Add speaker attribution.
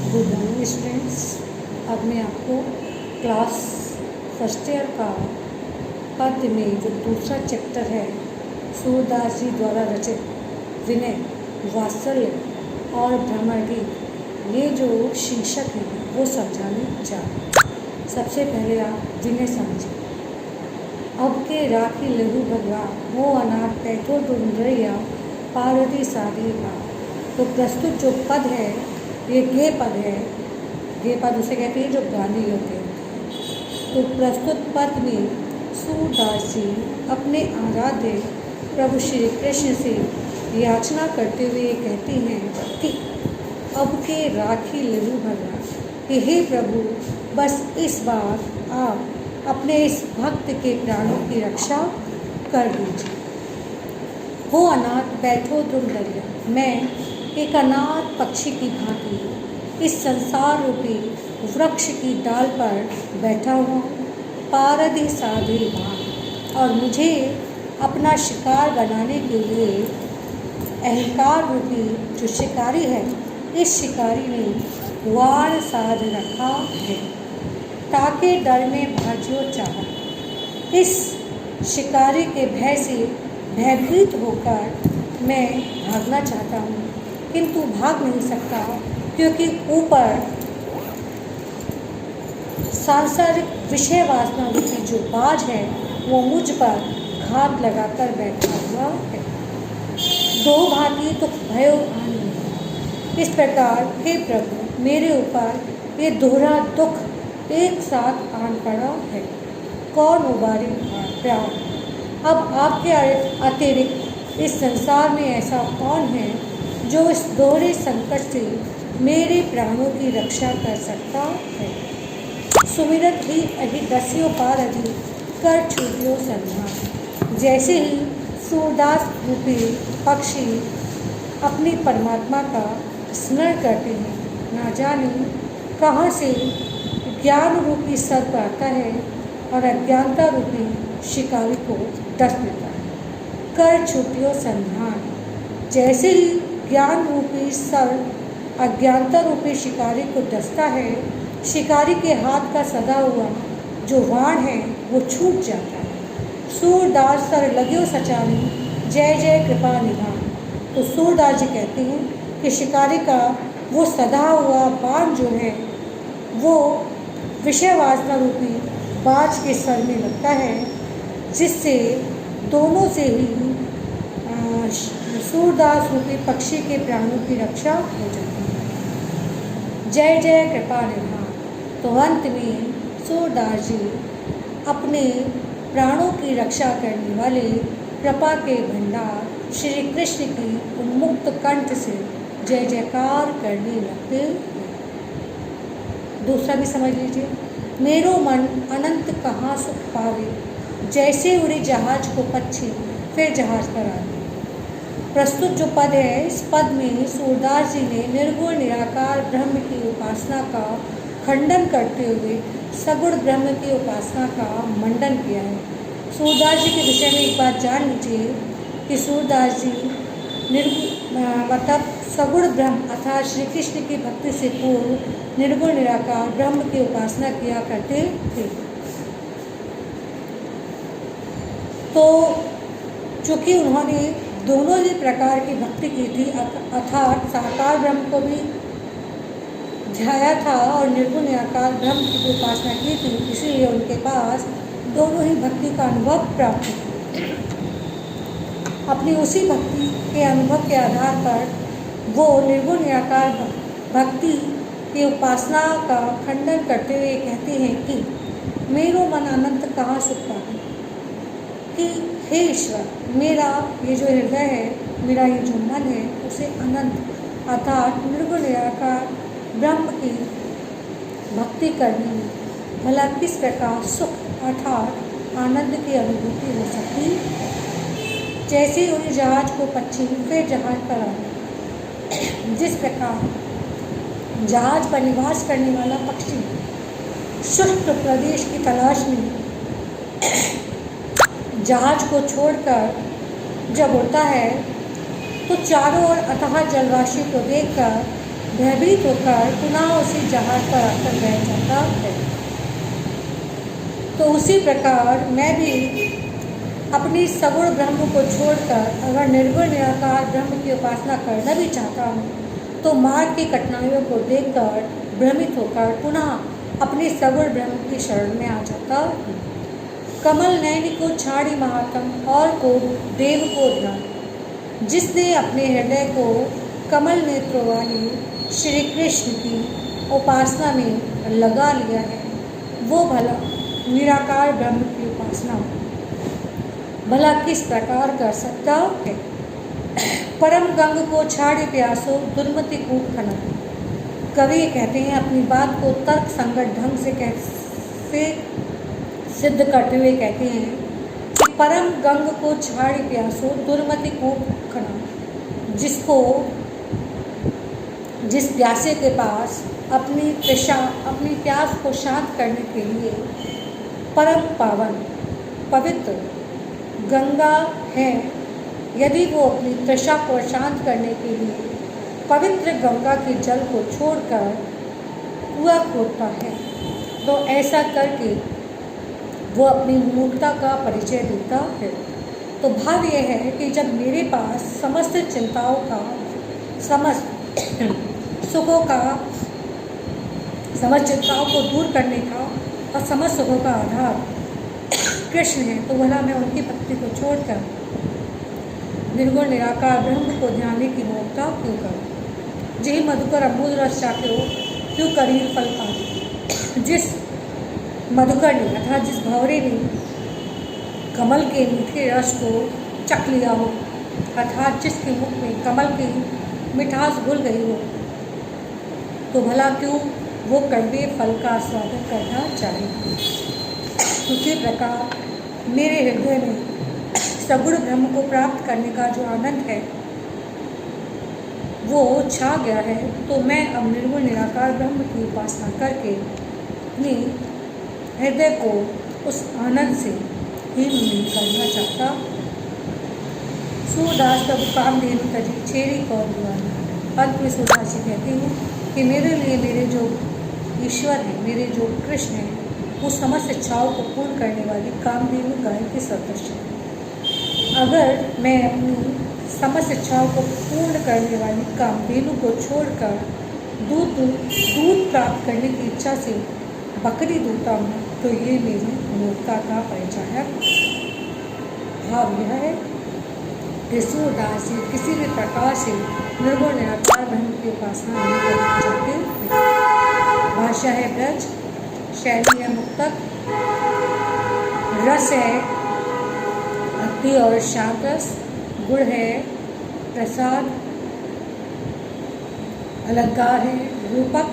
Speaker 1: Good morning students. अब मैं आपको क्लास फर्स्ट ईयर का पद्य में जो दूसरा चैप्टर है सूरदास जी द्वारा रचित विनय, वात्सल्य और भ्रमरगीत, ये जो शीर्षक है वो समझाने जा रहे हैं। सबसे पहले आप विनय समझिए। अब के राखी लहू भगवान वो अनाथ पैठो दुंदरिया पार्वती साधी का। तो प्रस्तुत जो पद है ये गे पद है। गे पद उसे कहते हैं जो गाने योग्य होते हैं। तो प्रस्तुत पद में सूरदास जी अपने आराध्य प्रभु श्री कृष्ण से याचना करते हुए कहते हैं कि अब के राखी लहू भगवान, कि हे प्रभु बस इस बार आप अपने इस भक्त के प्राणों की रक्षा कर दीजिए। वो अनाथ बैठो तुम दरिया, मैं एक अनाथ पक्षी की भांति इस संसार रूपी वृक्ष की डाल पर बैठा हुआ पारदी साधे भान, और मुझे अपना शिकार बनाने के लिए अहंकार रूपी जो शिकारी है, इस शिकारी ने वार साध रखा है ताकि डर में भाजियो चाह। इस शिकारी के भय से भयभीत होकर मैं भागना चाहता हूँ, किंतु भाग नहीं सकता क्योंकि ऊपर सांसारिक विषय वासना रूपी जो बाज है वो मुझ पर घात लगाकर बैठा हुआ है। दो भांति दुख भयो आनी, इस प्रकार हे प्रभु मेरे ऊपर ये दोहरा दुख एक साथ आन पड़ा है। कौन उबारी प्यार, अब आपके अतिरिक्त इस संसार में ऐसा कौन है जो इस दोहरे संकट से मेरे प्राणों की रक्षा कर सकता है। सुमिरत ही अहि दस्यो पार अधि कर छूटियो संधान। जैसे ही सूरदास रूपी पक्षी अपनी परमात्मा का स्मरण करते हैं, ना जाने कहाँ से ज्ञान रूपी सर्प आता है और अज्ञानता रूपी शिकारी को डस देता है। कर छूटियो संधान, जैसे ही ज्ञान रूपी सर्प अज्ञानता रूपी शिकारी को डसता है, शिकारी के हाथ का सदा हुआ जो वाण है वो छूट जाता है। सूरदास सर लग्यो सचानी जय जय कृपा निधान। तो सूरदास जी कहते हैं कि शिकारी का वो सदा हुआ बाण जो है वो विषय वासना रूपी बाज के सर में लगता है, जिससे दोनों से ही सूरदास रूपी पक्षी के प्राणों की रक्षा हो जाती है। जय जय कृपा निधान। तो अंत में सूरदास जी अपने प्राणों की रक्षा करने वाले कृपा के भंडार श्री कृष्ण की उन्मुक्त कंठ से जय जयकार करने लगते हैं। दूसरा भी समझ लीजिए। मेरो मन अनंत कहाँ सुख पावे, जैसे उड़े जहाज को पक्षी फिर जहाज पर आवे। प्रस्तुत जो पद है, इस पद में सूरदास जी ने निर्गुण निराकार ब्रह्म की उपासना का खंडन करते हुए सगुण ब्रह्म की उपासना का मंडन किया है। सूरदास जी के विषय में एक बात जान लीजिए कि सूरदास जी मतलब सगुण ब्रह्म अर्थात श्री कृष्ण की भक्ति से पूर्व निर्गुण निराकार ब्रह्म की उपासना किया करते थे। तो चूँकि उन्होंने दोनों ही प्रकार की भक्ति की थी, अर्थात साकार ब्रह्म को भी ध्याया था और निर्गुण निराकार ब्रह्म की उपासना की थी, इसीलिए उनके पास दोनों ही भक्ति का अनुभव प्राप्त था। अपनी उसी भक्ति के अनुभव के आधार पर वो निर्गुण निराकार भक्ति की उपासना का खंडन करते हुए कहते हैं कि मेरो मन अनंत कहाँ सुख पावे, कि हे ईश्वर मेरा ये जो हृदय है, मेरा ये जो मन है, उसे अनंत अर्थात निर्गुण निराकार ब्रह्म की भक्ति करने में भला किस प्रकार सुख अर्थात आनंद की अनुभूति हो सकती है। जैसे उन जहाज को पक्षी फिर जहाज पर आए, जिस प्रकार जहाज पर निवास करने वाला पक्षी शुष्क प्रदेश की तलाश में जहाज को छोड़कर जब उड़ता है तो चारों ओर अथाह जलराशि को देखकर भयभीत होकर पुनः उसी जहाज पर आकर बैठ जाता है। तो उसी प्रकार मैं भी अपनी सगुण ब्रह्म को छोड़कर अगर निर्गुण निराकार ब्रह्म की उपासना करना भी चाहता हूँ तो मार्ग की कठिनाइयों को देखकर भ्रमित होकर पुनः अपनी सगुण ब्रह्म की शरण में आ जाता हूँ। कमल नयन को छाड़ी महात्म और को देव को ध्यान, जिसने अपने हृदय को कमल नेत्रों वाली श्री कृष्ण की उपासना में लगा लिया है, वो भला निराकार ब्रह्म की उपासना भला किस प्रकार कर सकता है। परम गंग को छाड़ी प्यासो दुर्मति कूप खना। कवि कहते हैं अपनी बात को तर्क संगत ढंग से कैसे सिद्ध करते हुए कहते हैं कि परम गंग को छाड़ी प्यासो दुर्मति कूप खना, जिस प्यासे के पास अपनी प्यास को शांत करने के लिए परम पावन पवित्र गंगा है, यदि वो अपनी तृषा को शांत करने के लिए पवित्र गंगा के जल को छोड़कर कुआं खोदता है तो ऐसा करके वो अपनी मूर्खता का परिचय देता है। तो भाव यह है कि जब मेरे पास समस्त चिंताओं का, समस्त सुखों का, समस्त चिंताओं को दूर करने का और समस्त सुखों का आधार कृष्ण है, तो भला मैं उनकी भक्ति को छोड़कर निर्गुण निराकार ब्रह्म को ध्यान की मूर्खता क्यों करूं। जही मधुकर अमूल रस चाख्यो क्यों करीर फल पाए। जिस मधुकर ने अर्थात जिस भंवरे ने कमल के मीठे रस को चख लिया हो, अर्थात जिसके मुख में कमल की मिठास घुल गई हो, तो भला क्यों वो कड़वे फल का स्वागत करना चाहिए। उसी प्रकार मेरे हृदय में सगुण ब्रह्म को प्राप्त करने का जो आनंद है वो छा गया है, तो मैं अब निर्गुण निराकार ब्रह्म की उपासना करके अपनी हृदय को उस आनंद से ही करना चाहता। सूरदास प्रभु काम देनु तजी छेरी कौर दुआना। अंत में सूरदास जी कहती हूँ कि मेरे लिए मेरे जो ईश्वर है, मेरे जो कृष्ण है, वो समस्त इच्छाओं को पूर्ण करने वाली कामधेनु गाय के सदृश है। अगर मैं अपनी समस्त इच्छाओं को पूर्ण करने वाली कामधेनु को छोड़कर दूध प्राप्त करने की इच्छा से बकरी दूता हूँ तो ये मेरी मूर्खता का परिचय है। भाव यह है कि सूरदास जी किसी भी प्रकार से निर्गुण निराकार ब्रह्म की उपासना नहीं करना चाहते। भाषा है ब्रज, शैली है मुक्तक, रस है भक्ति और शांत रस, गुण है प्रसाद, अलंकार है रूपक,